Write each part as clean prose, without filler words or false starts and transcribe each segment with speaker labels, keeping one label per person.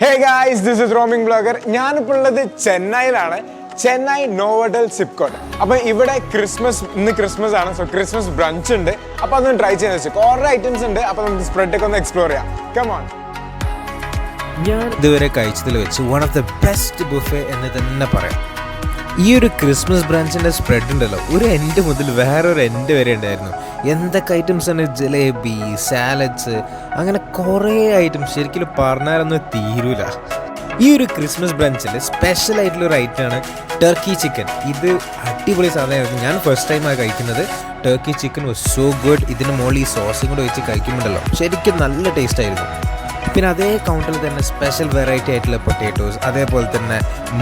Speaker 1: Hey guys, this is roaming blogger. ഞാനിപ്പോൾ ഉള്ളത് ചെന്നൈയിലാണ്. ചെന്നൈ നോവോടെൽ സിപ്കോട്ട്. അപ്പോൾ ഇവിടെ ക്രിസ്മസ് ആണ്. സോ ക്രിസ്മസ് ബ്രഞ്ച് ഉണ്ട്. അപ്പോൾ അതൊന്ന് ട്രൈ ചെയ്യാൻ വെച്ചു. കുറേ ഐറ്റംസ് ഉണ്ട്. അപ്പോൾ നമുക്ക് സ്പ്രെഡ് ഒക്കെ ഒന്ന് എക്സ്പ്ലോർ ചെയ്യാം. Come on.
Speaker 2: ഞാൻ ഇതുവരെ കഴിച്ചതിൽ വെച്ച് one of the best buffet എന്ന് തന്നെ പറയാം. ഈ ഒരു ക്രിസ്മസ് ബ്രാഞ്ചിൻ്റെ സ്പ്രെഡ് ഉണ്ടല്ലോ, ഒരു എൻഡ് മുതൽ വേറൊരു എൻഡ് വരെ ഉണ്ടായിരുന്നു. എന്തൊക്കെ ഐറ്റംസ് ആണ്, ജലേബി, സാലഡ്സ്, അങ്ങനെ കുറേ ഐറ്റംസ് ശരിക്കും പറഞ്ഞാലൊന്നും തീരൂല. ഈ ഒരു ക്രിസ്മസ് ബ്രഞ്ചിൽ സ്പെഷ്യൽ ആയിട്ടുള്ളൊരു ഐറ്റമാണ് ടർക്കി ചിക്കൻ. ഇത് അടിപൊളി സാധനമായിരുന്നു. ഞാൻ ഫസ്റ്റ് ടൈമാണ് കഴിക്കുന്നത്. Turkey chicken was so good. ഇതിന് മുകളിൽ ഈ സോസും കൂടെ വെച്ച് കഴിക്കുമ്പോണ്ടല്ലോ ശരിക്കും നല്ല ടേസ്റ്റ് ആയിരുന്നു. പിന്നെ അതേ കൗണ്ടറിൽ തന്നെ സ്പെഷ്യൽ വെറൈറ്റി ആയിട്ടുള്ള പൊട്ടാറ്റോസ്, അതേപോലെ തന്നെ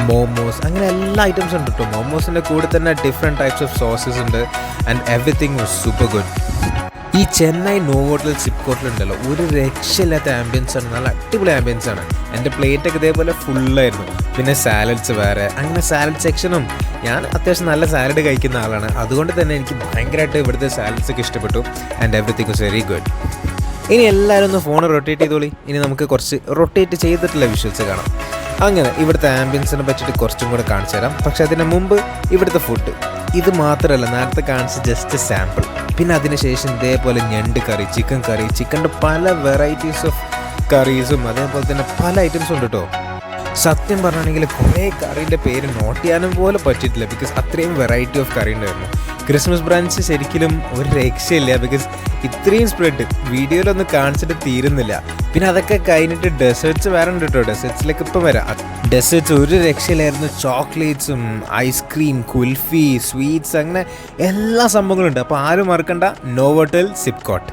Speaker 2: മോമോസ്, അങ്ങനെ എല്ലാ ഐറ്റംസും ഉണ്ട് കേട്ടോ. മോമോസിൻ്റെ കൂടെ തന്നെ ഡിഫറെൻറ്റ് ടൈപ്സ് ഓഫ് സോസസ് ഉണ്ട് and everything was super good. ഈ ചെന്നൈ നോവോടെൽ സിപ്കോട്ടിലുണ്ടല്ലോ ഒരു രക്ഷയില്ലാത്ത ആംബിയൻസ് ആണ്, നല്ല അടിപൊളി ആംബിയൻസ് ആണ്. എൻ്റെ പ്ലേറ്റൊക്കെ ഇതേപോലെ ഫുള്ളായിരുന്നു. പിന്നെ സാലഡ്സ് വേറെ, അങ്ങനെ സാലഡ് സെക്ഷനും. ഞാൻ അത്യാവശ്യം നല്ല സാലഡ് കഴിക്കുന്ന ആളാണ്, അതുകൊണ്ട് തന്നെ എനിക്ക് ഭയങ്കരമായിട്ട് ഇവിടുത്തെ സാലഡ്സൊക്കെ ഇഷ്ടപ്പെട്ടു and everything was very good. ഇനി എല്ലാവരും ഒന്ന് ഫോൺ റൊട്ടേറ്റ് ചെയ്തോളി. ഇനി നമുക്ക് കുറച്ച് റൊട്ടേറ്റ് ചെയ്തിട്ടുള്ള വിഷ്വൽസ് കാണാം. അങ്ങനെ ഇവിടുത്തെ ആംബിയൻസിനെ പറ്റിയിട്ട് കുറച്ചും കൂടെ കാണിച്ചു തരാം. പക്ഷെ അതിന് മുമ്പ് ഇവിടുത്തെ ഫുഡ് ഇത് മാത്രമല്ല, നേരത്തെ കാണിച്ച ജസ്റ്റ് സാമ്പിൾ. പിന്നെ അതിനുശേഷം ഇതേപോലെ ഞണ്ട് കറി, ചിക്കൻ്റെ പല വെറൈറ്റീസ് ഓഫ് കറീസും അതേപോലെ തന്നെ പല ഐറ്റംസും ഉണ്ട് കേട്ടോ. സത്യം പറഞ്ഞാണെങ്കിൽ കുറേ കറീൻ്റെ പേര് നോട്ട് ചെയ്യാനും പോലെ പറ്റിയിട്ടില്ല, ബിക്കോസ് അത്രയും വെറൈറ്റി ഓഫ് കറി ഉണ്ടായിരുന്നു. ക്രിസ്മസ് ബ്രാഞ്ച് ശരിക്കും ഒരു രക്ഷയില്ല, ബിക്കോസ് ഇത്രയും സ്പ്രെഡ് വീഡിയോയിലൊന്നും കാണിച്ചിട്ട് തീരുന്നില്ല. പിന്നെ അതൊക്കെ കഴിഞ്ഞിട്ട് ഡെസേർട്സ് വേറെ ഉണ്ട് കേട്ടോ. ഡെസേർട്സിലേക്ക് ഇപ്പം വരാം. ഡെസേർട്സ് ഒരു രക്ഷയിലായിരുന്നു. ചോക്ലേറ്റ്സും ഐസ്ക്രീം, കുൽഫി, സ്വീറ്റ്സ്, അങ്ങനെ എല്ലാ സംഭവങ്ങളും ഉണ്ട്. അപ്പോൾ ആരും മറക്കണ്ട, നോവോടെൽ സിപ്കോട്ട്.